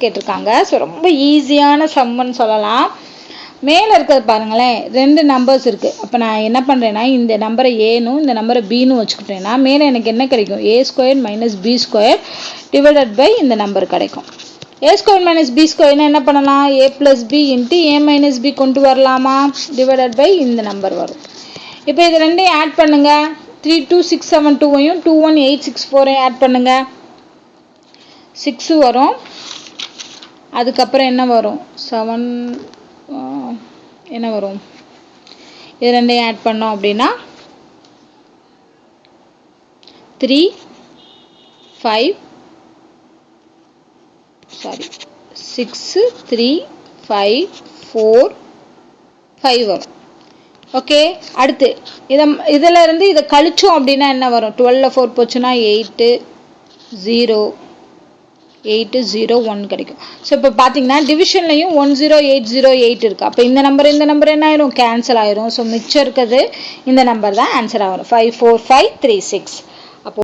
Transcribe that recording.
கேட்டிருக்காங்க. ஸோ ரொம்ப ஈஸியான சம்முன்னு சொல்லலாம். மேலே இருக்கிறது பாருங்களேன், 2 நம்பர்ஸ் இருக்குது. அப்போ நான் என்ன பண்ணுறேன்னா, இந்த நம்பரை ஏனும் இந்த நம்பரை பின்னு வச்சுக்கிட்டேன்னா மேலே எனக்கு என்ன கிடைக்கும்? A square minus B square divided by இந்த நம்பர் கிடைக்கும். ஏ ஸ்கொயர் மைனஸ் பி ஸ்கொயர்னா என்ன பண்ணலாம்? A plus B into A minus B கொண்டு வரலாமா? டிவைடட் பை இந்த நம்பர் வரும். இப்போ இது ரெண்டையும் ஆட் பண்ணுங்கள். 32672ஐயும் 21864ஐயும் ஆட் பண்ணுங்கள். 6 வரும். அதுக்கப்புறம் என்ன வரும்? 7 என்ன வரும்? இது ரெண்டையும் ஆட் பண்ணோம் அப்படின்னா 3 5 6 3 5 4 5 வரும். ஓகே, அடுத்து இதில் இருந்து இதை கழிச்சோம் அப்படின்னா என்ன வரும்? 12 4 போச்சுன்னா 8 0 8 0 1 கிடைக்கும். ஸோ இப்போ பார்த்தீங்கன்னா டிவிஷன்லையும் 10808 இருக்குது. அப்போ இந்த நம்பர் என்ன ஆயிரும்? கேன்சல் ஆயிரும். ஸோ மிச்சம் இருக்கிறது இந்த நம்பர் தான் ஆன்சராக வரும். 54536.